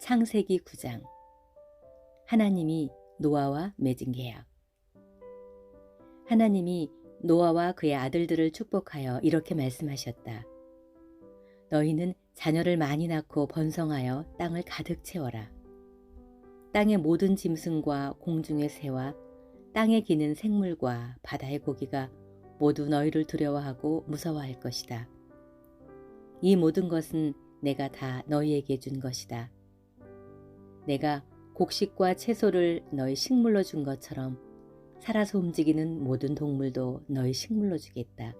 창세기 9장. 하나님이 노아와 맺은 계약. 하나님이 노아와 그의 아들들을 축복하여 이렇게 말씀하셨다. 너희는 자녀를 많이 낳고 번성하여 땅을 가득 채워라. 땅의 모든 짐승과 공중의 새와 땅에 기는 생물과 바다의 고기가 모두 너희를 두려워하고 무서워할 것이다. 이 모든 것은 내가 다 너희에게 준 것이다. 내가 곡식과 채소를 너희 식물로 준 것처럼 살아서 움직이는 모든 동물도 너희 식물로 주겠다.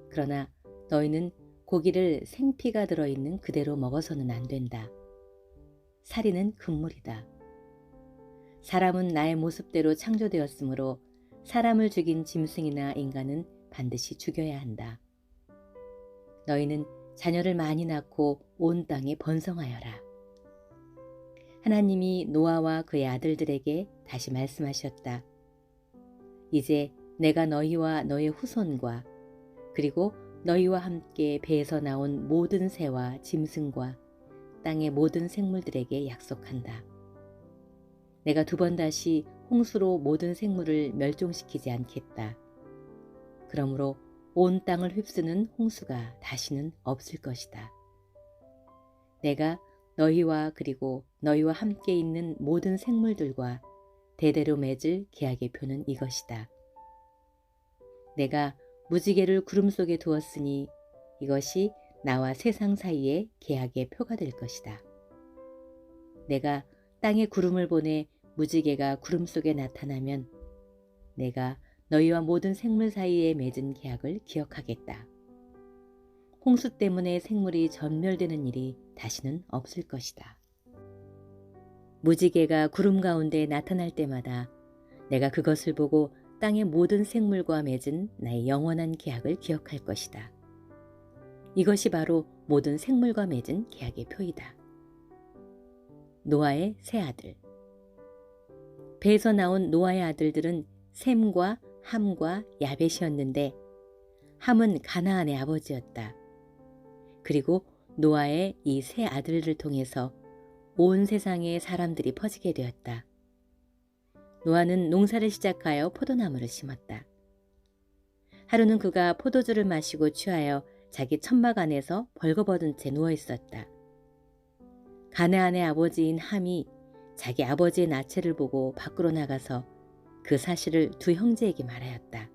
그러나 너희는 고기를 생피가 들어있는 그대로 먹어서는 안 된다. 살인은 금물이다. 사람은 나의 모습대로 창조되었으므로 사람을 죽인 짐승이나 인간은 반드시 죽여야 한다. 너희는 자녀를 많이 낳고 온 땅에 번성하여라. 하나님이 노아와 그의 아들들에게 다시 말씀하셨다. 이제 내가 너희와 너의 후손과 그리고 너희와 함께 배에서 나온 모든 새와 짐승과 땅의 모든 생물들에게 약속한다. 내가 두 번 다시 홍수로 모든 생물을 멸종시키지 않겠다. 그러므로 온 땅을 휩쓰는 홍수가 다시는 없을 것이다. 내가 너희와 그리고 너희와 함께 있는 모든 생물들과 대대로 맺을 계약의 표는 이것이다. 내가 무지개를 구름 속에 두었으니 이것이 나와 세상 사이의 계약의 표가 될 것이다. 내가 땅에 구름을 보내 무지개가 구름 속에 나타나면 내가 너희와 모든 생물 사이에 맺은 계약을 기억하겠다. 홍수 때문에 생물이 전멸되는 일이 다시는 없을 것이다. 무지개가 구름 가운데 나타날 때마다 내가 그것을 보고 땅의 모든 생물과 맺은 나의 영원한 계약을 기억할 것이다. 이것이 바로 모든 생물과 맺은 계약의 표이다. 노아의 세 아들. 배에서 나온 노아의 아들들은 셈과 함과 야벳이었는데 함은 가나안의 아버지였다. 그리고 노아의 이 세 아들을 통해서 온 세상에 사람들이 퍼지게 되었다. 노아는 농사를 시작하여 포도나무를 심었다. 하루는 그가 포도주를 마시고 취하여 자기 천막 안에서 벌거벗은 채 누워 있었다. 가나안의 아버지인 함이 자기 아버지의 나체를 보고 밖으로 나가서 그 사실을 두 형제에게 말하였다.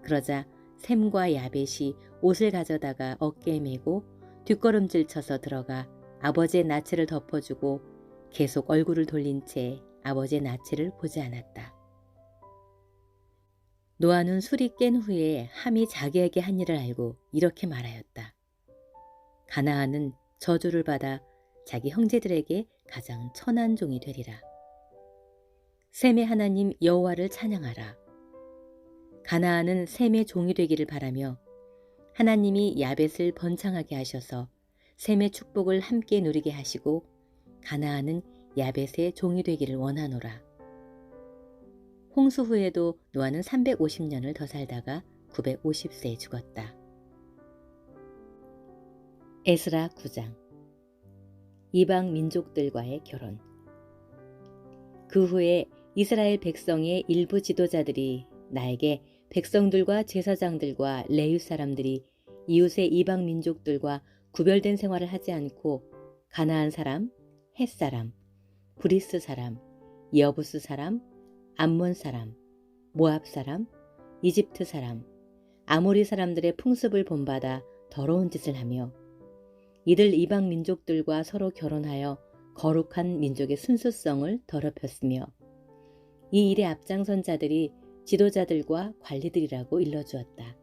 그러자 셈과 야벳이 옷을 가져다가 어깨에 메고 뒷걸음질 쳐서 들어가 아버지의 나체를 덮어주고 계속 얼굴을 돌린 채 아버지의 나체를 보지 않았다. 노아는 술이 깬 후에 함이 자기에게 한 일을 알고 이렇게 말하였다. 가나안은 저주를 받아 자기 형제들에게 가장 천한 종이 되리라. 셈의 하나님 여호와를 찬양하라. 가나안은 셈의 종이 되기를 바라며 하나님이 야벳을 번창하게 하셔서 셈의 축복을 함께 누리게 하시고 가나안은 야벳의 종이 되기를 원하노라. 홍수 후에도 노아는 350년을 더 살다가 950세에 죽었다. 에스라 9장. 이방 민족들과의 결혼. 그 후에 이스라엘 백성의 일부 지도자들이 나에게 백성들과 제사장들과 레위 사람들이 이웃의 이방 민족들과 구별된 생활을 하지 않고 가나안 사람, 헷 사람, 브리스 사람, 여부스 사람, 암몬 사람, 모압 사람, 이집트 사람, 아모리 사람들의 풍습을 본받아 더러운 짓을 하며 이들 이방 민족들과 서로 결혼하여 거룩한 민족의 순수성을 더럽혔으며 이 일에 앞장선 자들이 지도자들과 관리들이라고 일러주었다.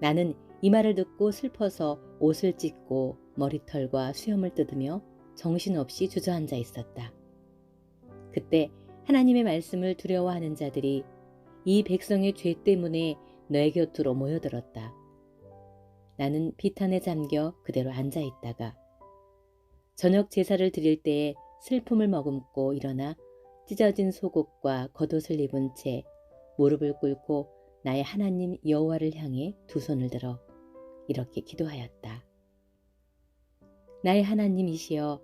나는 이 말을 듣고 슬퍼서 옷을 찢고 머리털과 수염을 뜯으며 정신없이 주저앉아 있었다. 그때 하나님의 말씀을 두려워하는 자들이 이 백성의 죄 때문에 내 곁으로 모여들었다. 나는 비탄에 잠겨 그대로 앉아 있다가 저녁 제사를 드릴 때에 슬픔을 머금고 일어나 찢어진 속옷과 겉옷을 입은 채 무릎을 꿇고 나의 하나님 여호와를 향해 두 손을 들어 이렇게 기도하였다. 나의 하나님이시여,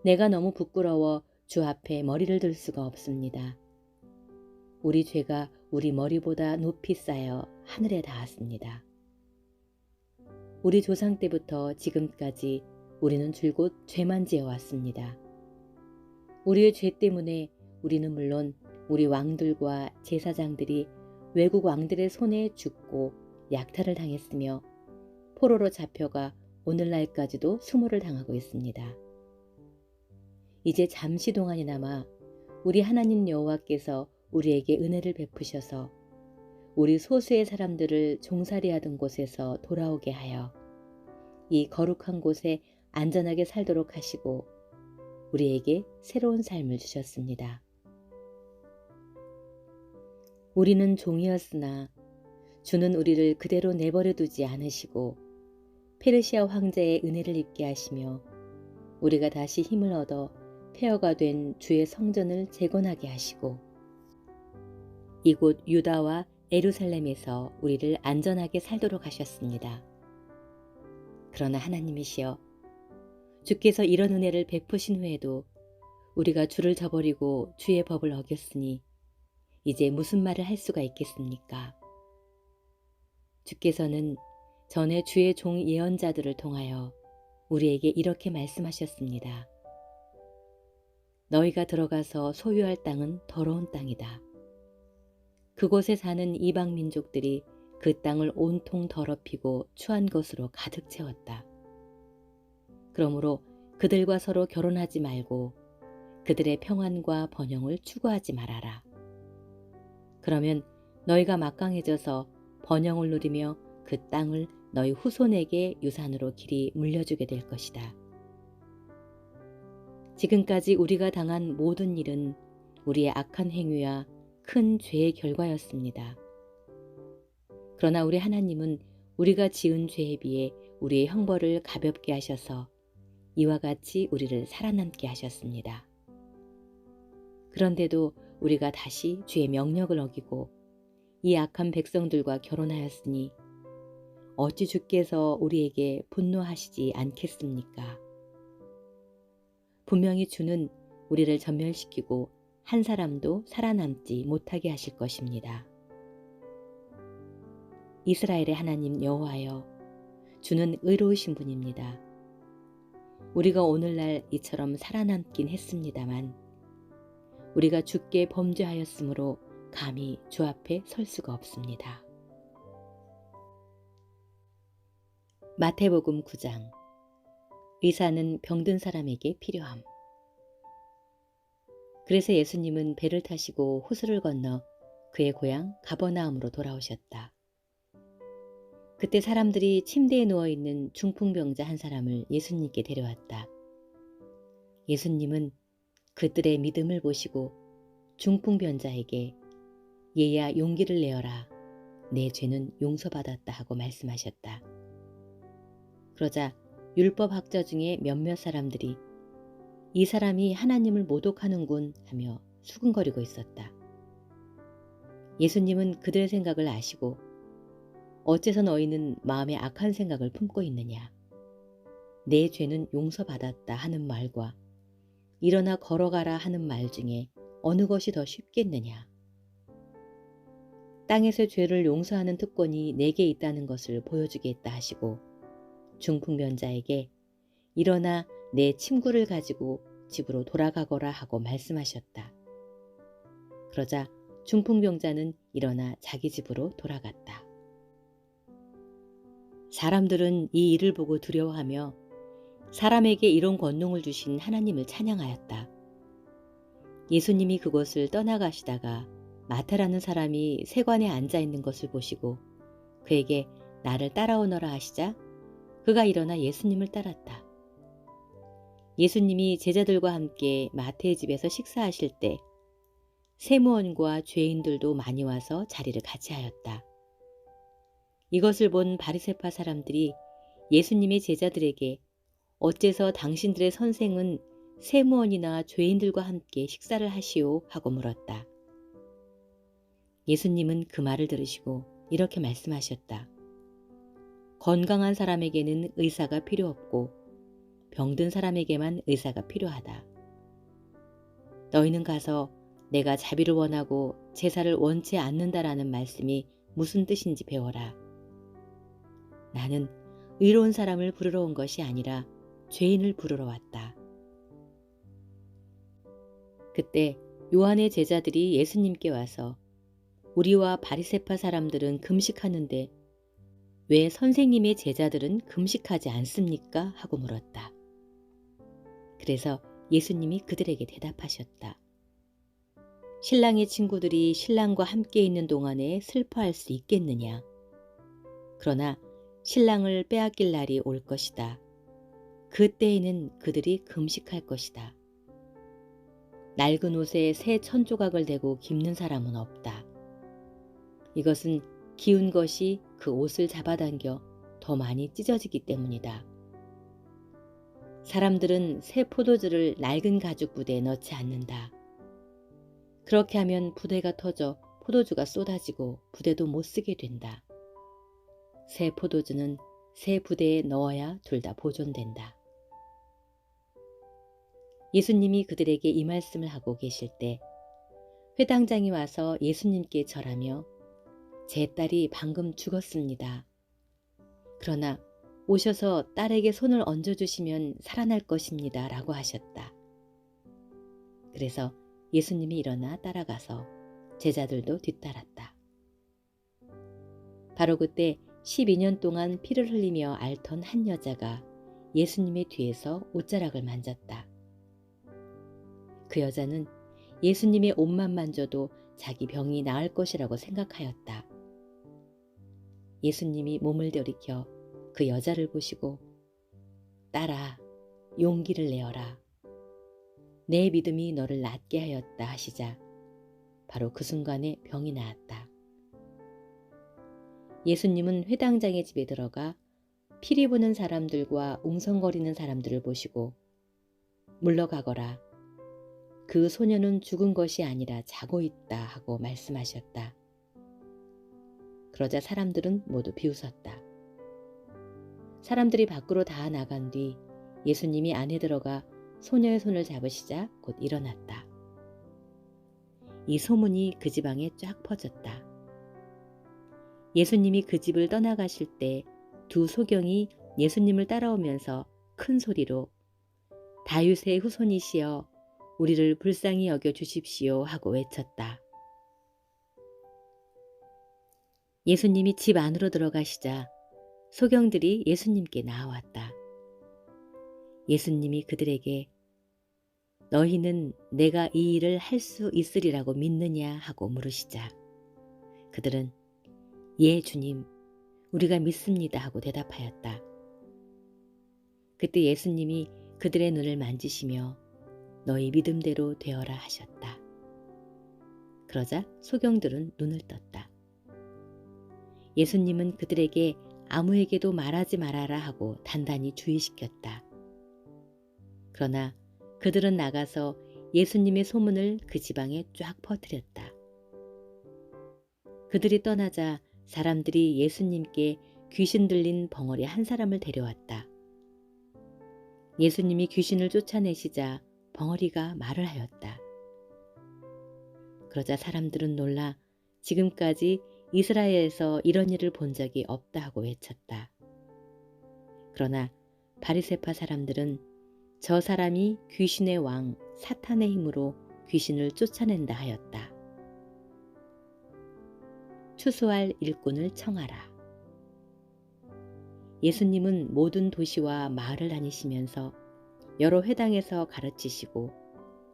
내가 너무 부끄러워 주 앞에 머리를 들 수가 없습니다. 우리 죄가 우리 머리보다 높이 쌓여 하늘에 닿았습니다. 우리 조상 때부터 지금까지 우리는 줄곧 죄만 지어왔습니다. 우리의 죄 때문에 우리는 물론 우리 왕들과 제사장들이 외국 왕들의 손에 죽고 약탈을 당했으며 포로로 잡혀가 오늘날까지도 수모를 당하고 있습니다. 이제 잠시 동안이나마 우리 하나님 여호와께서 우리에게 은혜를 베푸셔서 우리 소수의 사람들을 종살이하던 곳에서 돌아오게 하여 이 거룩한 곳에 안전하게 살도록 하시고 우리에게 새로운 삶을 주셨습니다. 우리는 종이었으나 주는 우리를 그대로 내버려 두지 않으시고 페르시아 황제의 은혜를 입게 하시며 우리가 다시 힘을 얻어 폐허가 된 주의 성전을 재건하게 하시고 이곳 유다와 예루살렘에서 우리를 안전하게 살도록 하셨습니다. 그러나 하나님이시여, 주께서 이런 은혜를 베푸신 후에도 우리가 주를 저버리고 주의 법을 어겼으니 이제 무슨 말을 할 수가 있겠습니까? 주께서는 전에 주의 종 예언자들을 통하여 우리에게 이렇게 말씀하셨습니다. 너희가 들어가서 소유할 땅은 더러운 땅이다. 그곳에 사는 이방 민족들이 그 땅을 온통 더럽히고 추한 것으로 가득 채웠다. 그러므로 그들과 서로 결혼하지 말고 그들의 평안과 번영을 추구하지 말아라. 그러면 너희가 막강해져서 번영을 누리며 그 땅을 너희 후손에게 유산으로 길이 물려주게 될 것이다. 지금까지 우리가 당한 모든 일은 우리의 악한 행위와 큰 죄의 결과였습니다. 그러나 우리 하나님은 우리가 지은 죄에 비해 우리의 형벌을 가볍게 하셔서 이와 같이 우리를 살아남게 하셨습니다. 그런데도 우리가 다시 주의 명령을 어기고 이 악한 백성들과 결혼하였으니 어찌 주께서 우리에게 분노하시지 않겠습니까? 분명히 주는 우리를 전멸시키고 한 사람도 살아남지 못하게 하실 것입니다. 이스라엘의 하나님 여호와여, 주는 의로우신 분입니다. 우리가 오늘날 이처럼 살아남긴 했습니다만 우리가 주께 범죄하였으므로 감히 주 앞에 설 수가 없습니다. 마태복음 9장. 의사는 병든 사람에게 필요함. 그래서 예수님은 배를 타시고 호수를 건너 그의 고향 가버나움으로 돌아오셨다. 그때 사람들이 침대에 누워있는 중풍병자 한 사람을 예수님께 데려왔다. 예수님은 그들의 믿음을 보시고 중풍병자에게 얘야 용기를 내어라. 내 죄는 용서받았다 하고 말씀하셨다. 그러자 율법학자 중에 몇몇 사람들이 이 사람이 하나님을 모독하는군 하며 수근거리고 있었다. 예수님은 그들의 생각을 아시고 어째서 너희는 마음에 악한 생각을 품고 있느냐. 내 죄는 용서받았다 하는 말과 일어나 걸어가라 하는 말 중에 어느 것이 더 쉽겠느냐. 땅에서 죄를 용서하는 특권이 내게 있다는 것을 보여주겠다 하시고 중풍병자에게 일어나 내 침구를 가지고 집으로 돌아가거라 하고 말씀하셨다. 그러자 중풍병자는 일어나 자기 집으로 돌아갔다. 사람들은 이 일을 보고 두려워하며 사람에게 이런 권능을 주신 하나님을 찬양하였다. 예수님이 그곳을 떠나가시다가 마태라는 사람이 세관에 앉아있는 것을 보시고 그에게 나를 따라오너라 하시자 그가 일어나 예수님을 따랐다. 예수님이 제자들과 함께 마태의 집에서 식사하실 때 세무원과 죄인들도 많이 와서 자리를 같이 하였다. 이것을 본 바리새파 사람들이 예수님의 제자들에게 어째서 당신들의 선생은 세무원이나 죄인들과 함께 식사를 하시오 하고 물었다. 예수님은 그 말을 들으시고 이렇게 말씀하셨다. 건강한 사람에게는 의사가 필요 없고 병든 사람에게만 의사가 필요하다. 너희는 가서 내가 자비를 원하고 제사를 원치 않는다라는 말씀이 무슨 뜻인지 배워라. 나는 의로운 사람을 부르러 온 것이 아니라 죄인을 부르러 왔다. 그때 요한의 제자들이 예수님께 와서 우리와 바리새파 사람들은 금식하는데 왜 선생님의 제자들은 금식하지 않습니까? 하고 물었다. 그래서 예수님이 그들에게 대답하셨다. 신랑의 친구들이 신랑과 함께 있는 동안에 슬퍼할 수 있겠느냐? 그러나 신랑을 빼앗길 날이 올 것이다. 그때에는 그들이 금식할 것이다. 낡은 옷에 새 천조각을 대고 깁는 사람은 없다. 이것은 기운 것이 그 옷을 잡아당겨 더 많이 찢어지기 때문이다. 사람들은 새 포도주를 낡은 가죽 부대에 넣지 않는다. 그렇게 하면 부대가 터져 포도주가 쏟아지고 부대도 못 쓰게 된다. 새 포도주는 새 부대에 넣어야 둘 다 보존된다. 예수님이 그들에게 이 말씀을 하고 계실 때 회당장이 와서 예수님께 절하며 제 딸이 방금 죽었습니다. 그러나 오셔서 딸에게 손을 얹어주시면 살아날 것입니다. 라고 하셨다. 그래서 예수님이 일어나 따라가서 제자들도 뒤따랐다. 바로 그때 12년 동안 피를 흘리며 앓던 한 여자가 예수님의 뒤에서 옷자락을 만졌다. 그 여자는 예수님의 옷만 만져도 자기 병이 나을 것이라고 생각하였다. 예수님이 몸을 돌이켜 그 여자를 보시고 딸아, 용기를 내어라. 내 믿음이 너를 낫게 하였다 하시자 바로 그 순간에 병이 나았다. 예수님은 회당장의 집에 들어가 피리 부는 사람들과 웅성거리는 사람들을 보시고 물러가거라. 그 소녀는 죽은 것이 아니라 자고 있다 하고 말씀하셨다. 그러자 사람들은 모두 비웃었다. 사람들이 밖으로 다 나간 뒤 예수님이 안에 들어가 소녀의 손을 잡으시자 곧 일어났다. 이 소문이 그 지방에 쫙 퍼졌다. 예수님이 그 집을 떠나가실 때 두 소경이 예수님을 따라오면서 큰 소리로 다윗의 후손이시여 우리를 불쌍히 여겨 주십시오 하고 외쳤다. 예수님이 집 안으로 들어가시자 소경들이 예수님께 나아왔다. 예수님이 그들에게 너희는 내가 이 일을 할 수 있으리라고 믿느냐 하고 물으시자 그들은 예 주님 우리가 믿습니다 하고 대답하였다. 그때 예수님이 그들의 눈을 만지시며 너희 믿음대로 되어라 하셨다. 그러자 소경들은 눈을 떴다. 예수님은 그들에게 아무에게도 말하지 말아라 하고 단단히 주의시켰다. 그러나 그들은 나가서 예수님의 소문을 그 지방에 쫙 퍼뜨렸다. 그들이 떠나자 사람들이 예수님께 귀신 들린 벙어리 한 사람을 데려왔다. 예수님이 귀신을 쫓아내시자 벙어리가 말을 하였다. 그러자 사람들은 놀라 지금까지 이스라엘에서 이런 일을 본 적이 없다 하고 외쳤다. 그러나 바리새파 사람들은 저 사람이 귀신의 왕 사탄의 힘으로 귀신을 쫓아낸다 하였다. 추수할 일꾼을 청하라. 예수님은 모든 도시와 마을을 다니시면서 여러 회당에서 가르치시고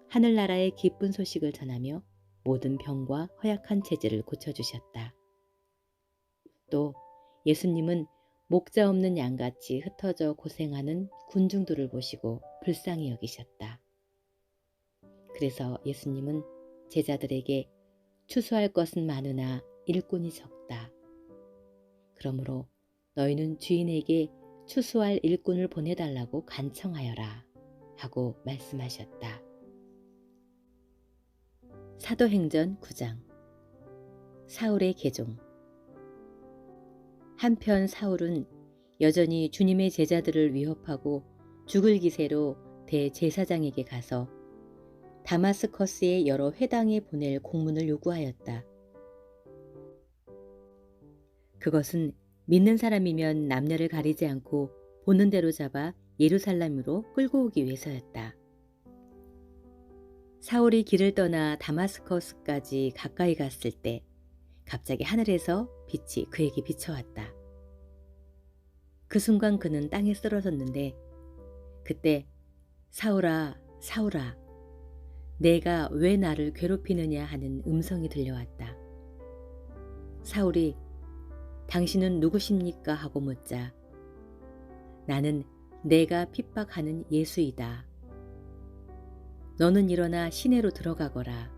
하늘나라의 기쁜 소식을 전하며 모든 병과 허약한 체질을 고쳐주셨다. 또 예수님은 목자 없는 양같이 흩어져 고생하는 군중들을 보시고 불쌍히 여기셨다. 그래서 예수님은 제자들에게 추수할 것은 많으나 일꾼이 적다. 그러므로 너희는 주인에게 추수할 일꾼을 보내달라고 간청하여라 하고 말씀하셨다. 사도행전 9장 사울의 개종. 한편 사울은 여전히 주님의 제자들을 위협하고 죽을 기세로 대제사장에게 가서 다마스커스의 여러 회당에 보낼 공문을 요구하였다. 그것은 믿는 사람이면 남녀를 가리지 않고 보는 대로 잡아 예루살렘으로 끌고 오기 위해서였다. 사울이 길을 떠나 다마스커스까지 가까이 갔을 때 갑자기 하늘에서 빛이 그에게 비춰왔다. 그 순간 그는 땅에 쓰러졌는데 그때 사울아, 사울아, 내가 왜 나를 괴롭히느냐 하는 음성이 들려왔다. 사울이 당신은 누구십니까? 하고 묻자 나는 내가 핍박하는 예수이다. 너는 일어나 시내로 들어가거라.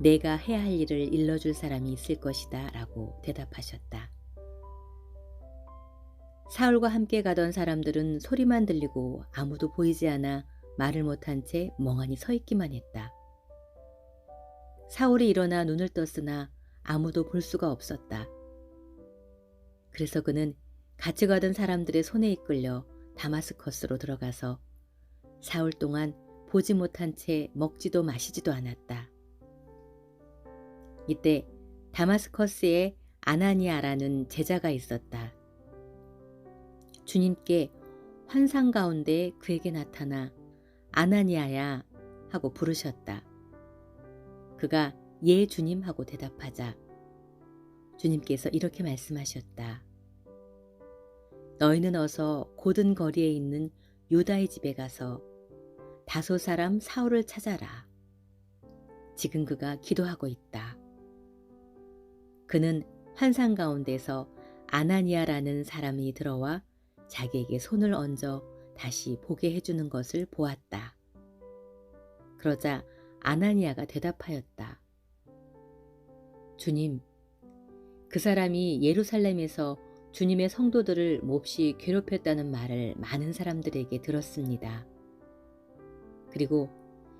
내가 해야 할 일을 일러줄 사람이 있을 것이다 라고 대답하셨다. 사울과 함께 가던 사람들은 소리만 들리고 아무도 보이지 않아 말을 못한 채 멍하니 서 있기만 했다. 사울이 일어나 눈을 떴으나 아무도 볼 수가 없었다. 그래서 그는 같이 가던 사람들의 손에 이끌려 다마스커스로 들어가서 사흘 동안 보지 못한 채 먹지도 마시지도 않았다. 이때 다마스커스에 아나니아라는 제자가 있었다. 주님께 환상 가운데 그에게 나타나 아나니아야 하고 부르셨다. 그가 예 주님 하고 대답하자 주님께서 이렇게 말씀하셨다. 너희는 어서 고든 거리에 있는 유다의 집에 가서 다소 사람 사울을 찾아라. 지금 그가 기도하고 있다. 그는 환상 가운데서 아나니아라는 사람이 들어와 자기에게 손을 얹어 다시 보게 해주는 것을 보았다. 그러자 아나니아가 대답하였다. 주님, 그 사람이 예루살렘에서 주님의 성도들을 몹시 괴롭혔다는 말을 많은 사람들에게 들었습니다. 그리고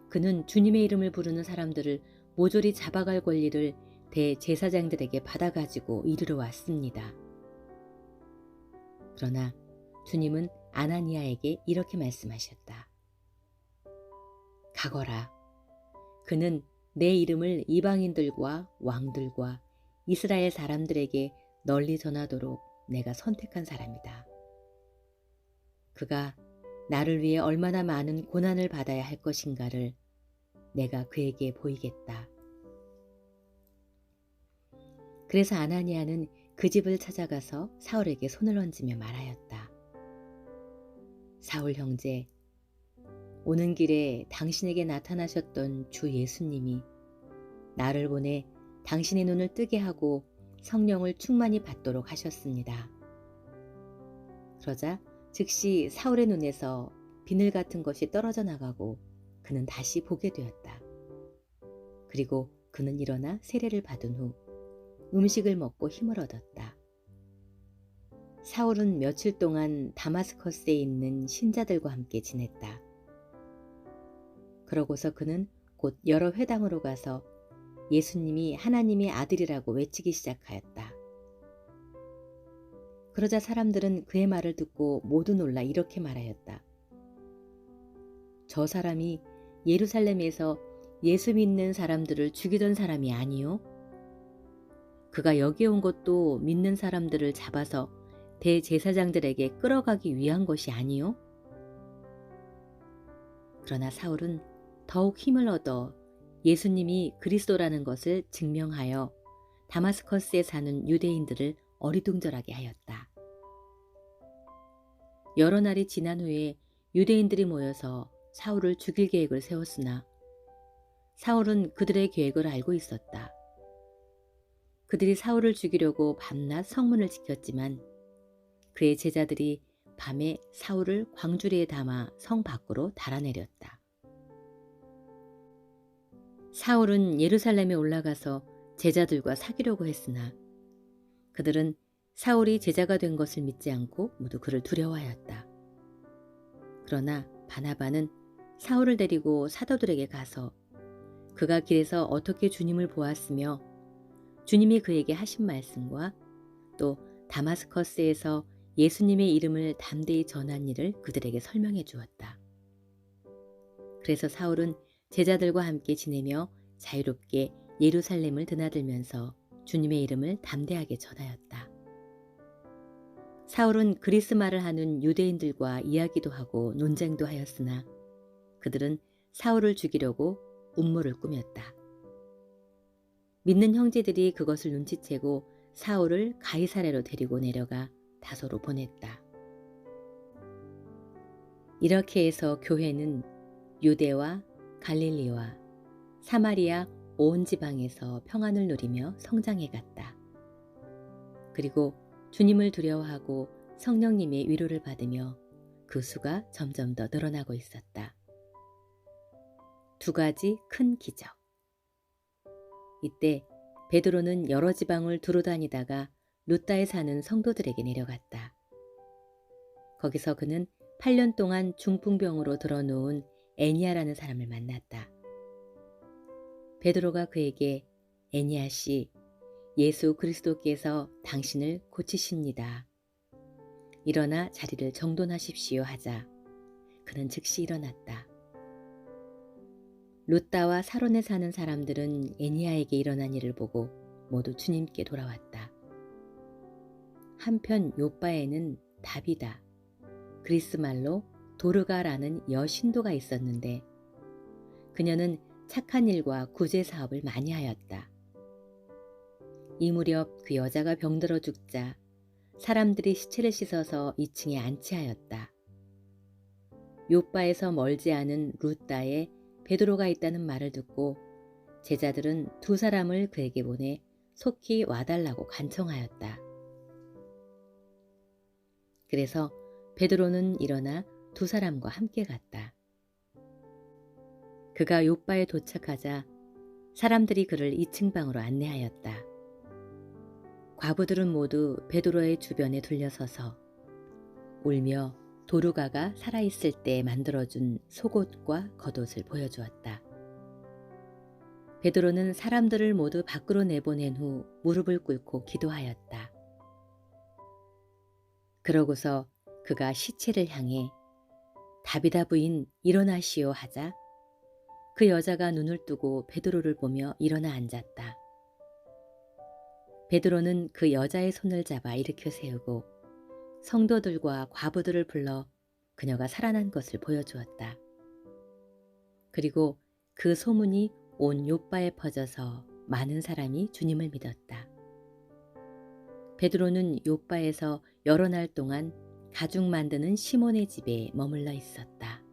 그는 주님의 이름을 부르는 사람들을 모조리 잡아갈 권리를 대제사장들에게 받아가지고 이르러 왔습니다. 그러나 주님은 아나니아에게 이렇게 말씀하셨다. 가거라. 그는 내 이름을 이방인들과 왕들과 이스라엘 사람들에게 널리 전하도록 내가 선택한 사람이다. 그가 나를 위해 얼마나 많은 고난을 받아야 할 것인가를 내가 그에게 보이겠다. 그래서 아나니아는 그 집을 찾아가서 사울에게 손을 얹으며 말하였다. 사울 형제, 오는 길에 당신에게 나타나셨던 주 예수님이 나를 보내 당신의 눈을 뜨게 하고 성령을 충만히 받도록 하셨습니다. 그러자 즉시 사울의 눈에서 비늘 같은 것이 떨어져 나가고 그는 다시 보게 되었다. 그리고 그는 일어나 세례를 받은 후 음식을 먹고 힘을 얻었다. 사울은 며칠 동안 다마스커스에 있는 신자들과 함께 지냈다. 그러고서 그는 곧 여러 회당으로 가서 예수님이 하나님의 아들이라고 외치기 시작하였다. 그러자 사람들은 그의 말을 듣고 모두 놀라 이렇게 말하였다. 저 사람이 예루살렘에서 예수 믿는 사람들을 죽이던 사람이 아니요? 그가 여기 온 것도 믿는 사람들을 잡아서 대제사장들에게 끌어가기 위한 것이 아니요? 그러나 사울은 더욱 힘을 얻어 예수님이 그리스도라는 것을 증명하여 다마스커스에 사는 유대인들을 어리둥절하게 하였다. 여러 날이 지난 후에 유대인들이 모여서 사울을 죽일 계획을 세웠으나 사울은 그들의 계획을 알고 있었다. 그들이 사울을 죽이려고 밤낮 성문을 지켰지만 그의 제자들이 밤에 사울을 광주리에 담아 성 밖으로 달아내렸다. 사울은 예루살렘에 올라가서 제자들과 사귀려고 했으나 그들은 사울이 제자가 된 것을 믿지 않고 모두 그를 두려워하였다. 그러나 바나바는 사울을 데리고 사도들에게 가서 그가 길에서 어떻게 주님을 보았으며 주님이 그에게 하신 말씀과 또 다마스커스에서 예수님의 이름을 담대히 전한 일을 그들에게 설명해 주었다. 그래서 사울은 제자들과 함께 지내며 자유롭게 예루살렘을 드나들면서 주님의 이름을 담대하게 전하였다. 사울은 그리스 말을 하는 유대인들과 이야기도 하고 논쟁도 하였으나 그들은 사울을 죽이려고 음모를 꾸몄다. 믿는 형제들이 그것을 눈치채고 사울을 가이사랴로 데리고 내려가 다소로 보냈다. 이렇게 해서 교회는 유대와 갈릴리와 사마리아 온 지방에서 평안을 누리며 성장해 갔다. 그리고 주님을 두려워하고 성령님의 위로를 받으며 그 수가 점점 더 늘어나고 있었다. 두 가지 큰 기적. 이때 베드로는 여러 지방을 두루 다니다가 루다에 사는 성도들에게 내려갔다. 거기서 그는 8년 동안 중풍병으로 들어놓은 애니아라는 사람을 만났다. 베드로가 그에게 애니아 씨, 예수 그리스도께서 당신을 고치십니다. 일어나 자리를 정돈하십시오 하자 그는 즉시 일어났다. 루다와 사론에 사는 사람들은 애니아에게 일어난 일을 보고 모두 주님께 돌아왔다. 한편 요바에는 다비다, 그리스 말로 도르가라는 여신도가 있었는데 그녀는 착한 일과 구제 사업을 많이 하였다. 이 무렵 그 여자가 병들어 죽자 사람들이 시체를 씻어서 2층에 안치하였다. 요바에서 멀지 않은 루다에 베드로가 있다는 말을 듣고 제자들은 두 사람을 그에게 보내 속히 와달라고 간청하였다. 그래서 베드로는 일어나 두 사람과 함께 갔다. 그가 요바에 도착하자 사람들이 그를 2층 방으로 안내하였다. 과부들은 모두 베드로의 주변에 둘러서서 울며 도르가가 살아있을 때 만들어준 속옷과 겉옷을 보여주었다. 베드로는 사람들을 모두 밖으로 내보낸 후 무릎을 꿇고 기도하였다. 그러고서 그가 시체를 향해 다비다 부인 일어나시오 하자 그 여자가 눈을 뜨고 베드로를 보며 일어나 앉았다. 베드로는 그 여자의 손을 잡아 일으켜 세우고 성도들과 과부들을 불러 그녀가 살아난 것을 보여주었다. 그리고 그 소문이 온 요바에 퍼져서 많은 사람이 주님을 믿었다. 베드로는 요바에서 여러 날 동안 가죽 만드는 시몬의 집에 머물러 있었다.